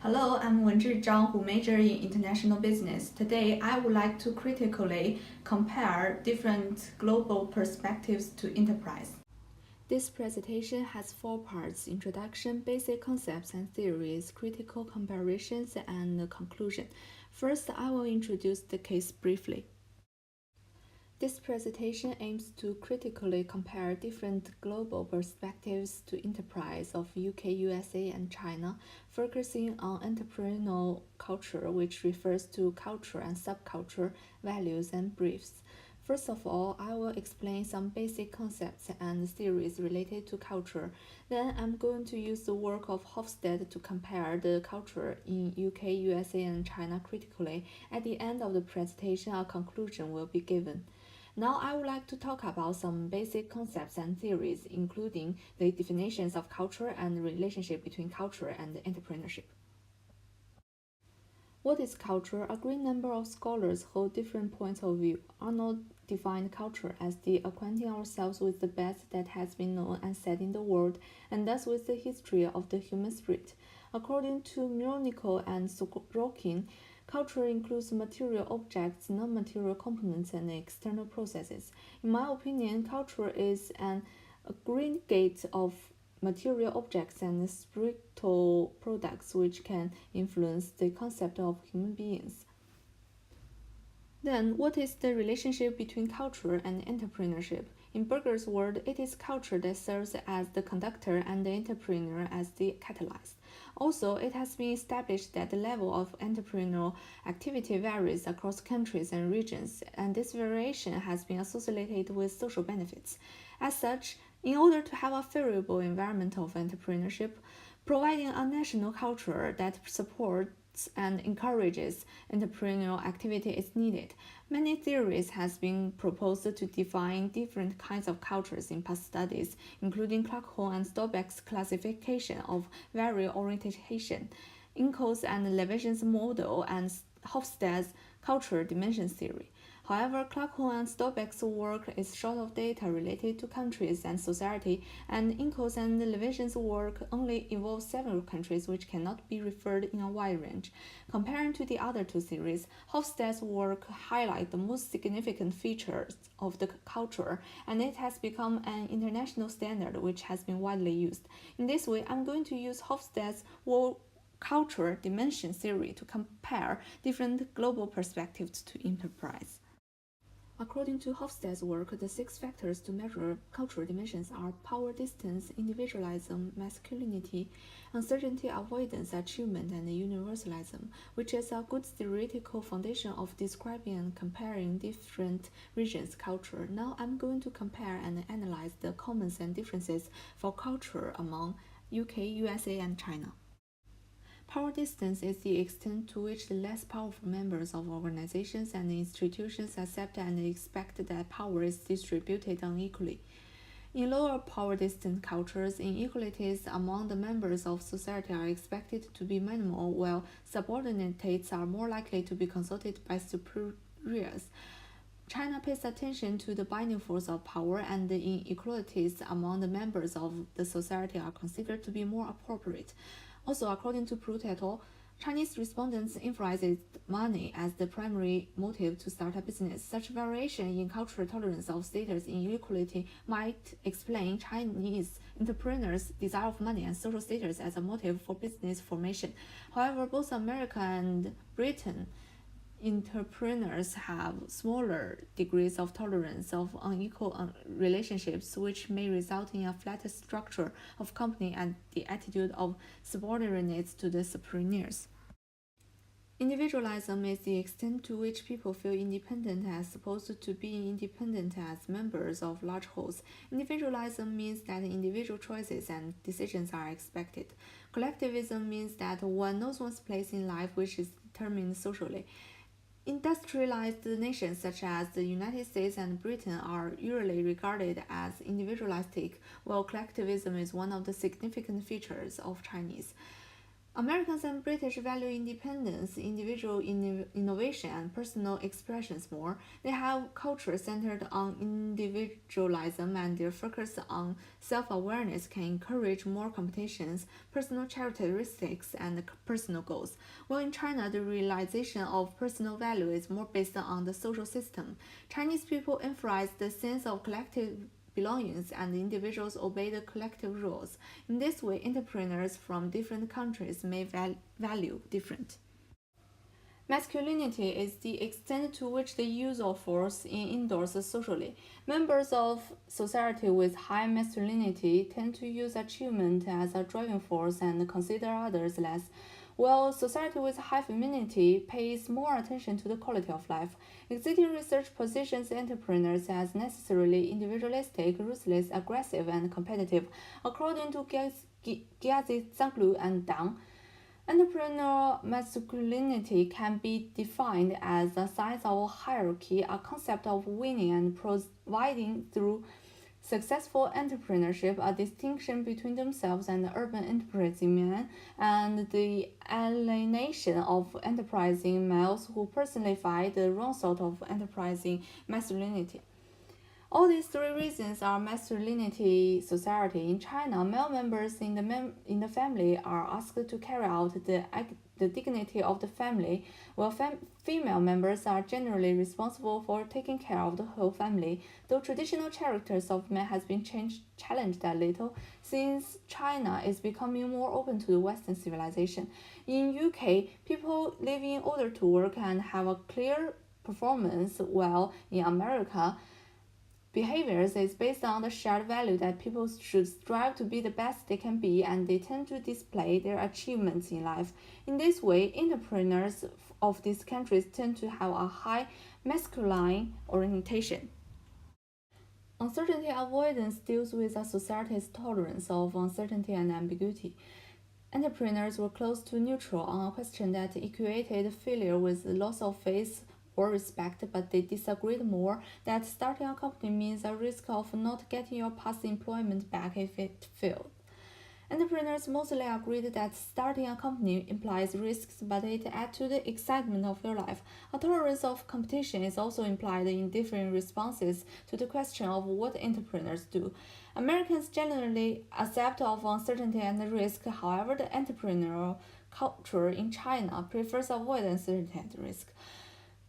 Hello, I'm Wenzhi Zhang, who majored in international business. Today, I would like to critically compare different global perspectives to enterprise. This presentation has four parts: introduction, basic concepts and theories, critical comparisons, and conclusion. First, I will introduce the case briefly. This presentation aims to critically compare different global perspectives to enterprise of UK, USA, and China, focusing on entrepreneurial culture, which refers to culture and subculture, values, and beliefs. First of all, I will explain some basic concepts and theories related to culture. Then I'm going to use the work of Hofstede to compare the culture in UK, USA, and China critically. At the end of the presentation, a conclusion will be given. Now I would like to talk about some basic concepts and theories, including the definitions of culture and the relationship between culture and entrepreneurship. What is culture? A great number of scholars hold different points of view. Arnold defined culture as the acquainting ourselves with the best that has been known and said in the world, and thus with the history of the human spirit. According to Mironiko and Sorokin, culture includes material objects, non-material components, and external processes. In my opinion, culture is an aggregate of material objects and spiritual products which can influence the concept of human beings. Then, what is the relationship between culture and entrepreneurship? In Berger's word, it is culture that serves as the conductor and the entrepreneur as the catalyst. Also, it has been established that the level of entrepreneurial activity varies across countries and regions, and this variation has been associated with social benefits. As such, in order to have a favorable environment of entrepreneurship, providing a national culture that supports and encourages entrepreneurial activity is needed. Many theories have been proposed to define different kinds of cultures in past studies, including Clark-Hall and Stolbeck's classification of value orientation, Inco's and Levinson's model, and Hofstede's cultural dimensions theory. However, Clark-Hall and Stolbeck's work is short of data related to countries and society, and Inco's and Levinson's work only involves several countries which cannot be referred in a wide range. Comparing to the other two theories, Hofstede's work highlights the most significant features of the culture, and it has become an international standard which has been widely used. In this way, I'm going to use Hofstede's culture dimension theory to compare different global perspectives to enterprise. According to Hofstede's work, the six factors to measure cultural dimensions are power distance, individualism, masculinity, uncertainty avoidance, achievement, and universalism, which is a good theoretical foundation of describing and comparing different regions' culture. Now I'm going to compare and analyze the commons and differences for culture among UK, USA, and China. Power distance is the extent to which the less powerful members of organizations and institutions accept and expect that power is distributed unequally. In lower power distance cultures, inequalities among the members of society are expected to be minimal, while subordinates are more likely to be consulted by superiors. China pays attention to the binding force of power, and the inequalities among the members of the society are considered to be more appropriate. Also, according to Pruitt et al., Chinese respondents emphasized money as the primary motive to start a business. Such variation in cultural tolerance of status inequality might explain Chinese entrepreneurs' desire of money and social status as a motive for business formation. However, both America and Britain entrepreneurs have smaller degrees of tolerance of unequal relationships, which may result in a flatter structure of company and the attitude of subordinates to the superiors. Individualism is the extent to which people feel independent as opposed to being independent as members of large wholes. Individualism means that individual choices and decisions are expected. Collectivism means that one knows one's place in life, which is determined socially. Industrialized nations such as the United States and Britain are usually regarded as individualistic, while collectivism is one of the significant features of Chinese. Americans and British value independence, individual innovation, and personal expressions more. They have culture centered on individualism, and their focus on self awareness can encourage more competitions, personal characteristics, and personal goals. While in China, the realization of personal value is more based on the social system. Chinese people emphasize the sense of collective belongings and individuals obey the collective rules. In this way, entrepreneurs from different countries may value different. Masculinity is the extent to which the use of force in indoors socially. Members of society with high masculinity tend to use achievement as a driving force and consider others less, while society with high femininity pays more attention to the quality of life. Existing research positions entrepreneurs as necessarily individualistic, ruthless, aggressive, and competitive. According to Gyazi Zanglu and Dang, entrepreneurial masculinity can be defined as a sign of a hierarchy, a concept of winning and providing through successful entrepreneurship, a distinction between themselves and the urban enterprising men, and the alienation of enterprising males who personify the wrong sort of enterprising masculinity. All these three reasons are masculinity society. In China, male members in the family are asked to carry out the dignity of the family, while female members are generally responsible for taking care of the whole family. Though traditional characters of men has been challenged a little, since China is becoming more open to the Western civilization. In UK, people live in order to work and have a clear performance, while in America, behaviors is based on the shared value that people should strive to be the best they can be, and they tend to display their achievements in life. In this way, entrepreneurs of these countries tend to have a high masculine orientation. Uncertainty avoidance deals with a society's tolerance of uncertainty and ambiguity. Entrepreneurs were close to neutral on a question that equated failure with loss of faith or respect, but they disagreed more that starting a company means a risk of not getting your past employment back if it fails. Entrepreneurs mostly agreed that starting a company implies risks, but it adds to the excitement of your life. A tolerance of competition is also implied in different responses to the question of what entrepreneurs do. Americans generally accept of uncertainty and risk, however, the entrepreneurial culture in China prefers avoid uncertainty and risk.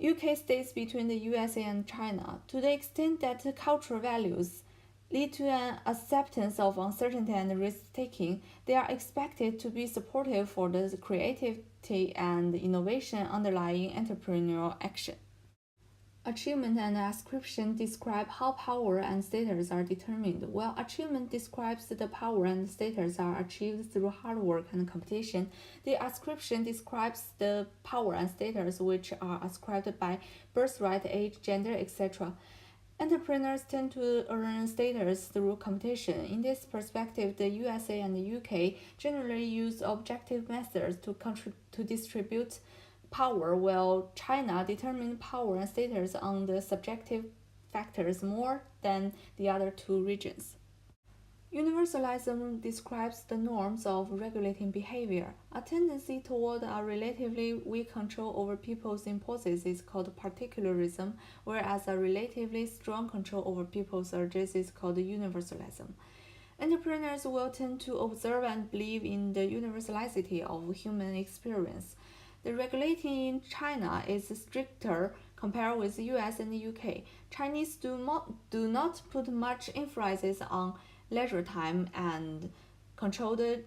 UK stays between the USA and China. To the extent that cultural values lead to an acceptance of uncertainty and risk-taking, they are expected to be supportive for the creativity and innovation underlying entrepreneurial action. Achievement and ascription describe how power and status are determined, while achievement describes the power and status are achieved through hard work and competition. The ascription describes the power and status which are ascribed by birthright, age, gender, etc. Entrepreneurs tend to earn status through competition. In this perspective, the USA and the UK generally use objective methods to distribute power, while China determines power and status on the subjective factors more than the other two regions. Universalism describes the norms of regulating behavior. A tendency toward a relatively weak control over people's impulses is called particularism, whereas a relatively strong control over people's urges is called universalism. Entrepreneurs will tend to observe and believe in the universality of human experience. The regulating in China is stricter compared with the US and the UK. Chinese do not put much emphasis on leisure time and control the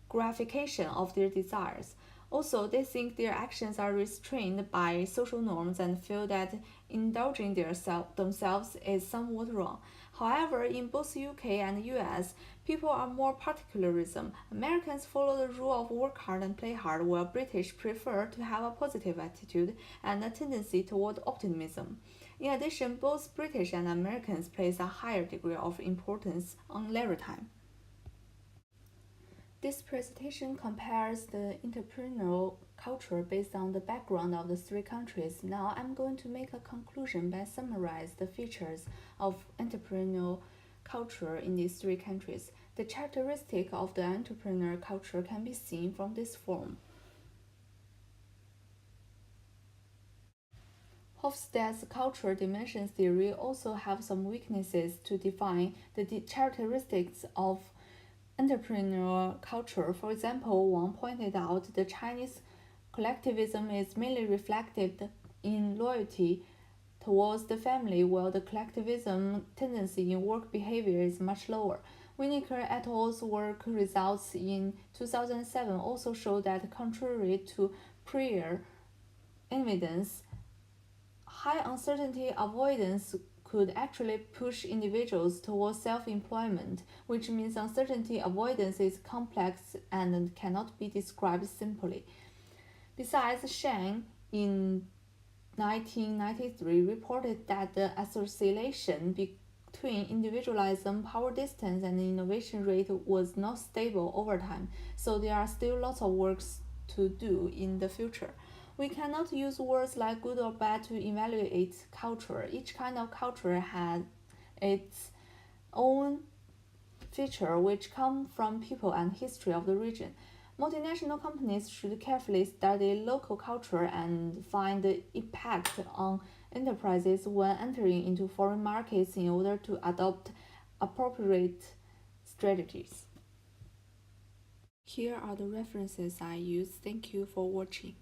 gratification of their desires. Also, they think their actions are restrained by social norms and feel that indulging themselves is somewhat wrong. However, in both UK and US, people are more particularism. Americans follow the rule of work hard and play hard, while British prefer to have a positive attitude and a tendency toward optimism. In addition, both British and Americans place a higher degree of importance on leisure time. This presentation compares the entrepreneurial culture based on the background of the three countries. Now I'm going to make a conclusion by summarize the features of entrepreneurial culture in these three countries. The characteristic of the entrepreneur culture can be seen from this form. Hofstede's cultural dimensions theory also have some weaknesses to define the characteristics of entrepreneurial culture. For example, Wang pointed out the Chinese collectivism is mainly reflected in loyalty towards the family, while the collectivism tendency in work behavior is much lower. Winokur et al.'s work results in 2007 also show that, contrary to prior evidence, high uncertainty avoidance could actually push individuals towards self-employment, which means uncertainty avoidance is complex and cannot be described simply. Besides, Sheng in 1993 reported that the association between individualism, power distance, and innovation rate was not stable over time, so there are still lots of work to do in the future. We cannot use words like good or bad to evaluate culture. Each kind of culture has its own feature which come from people and history of the region. Multinational companies should carefully study local culture and find the impact on enterprises when entering into foreign markets in order to adopt appropriate strategies. Here are the references I use. Thank you for watching.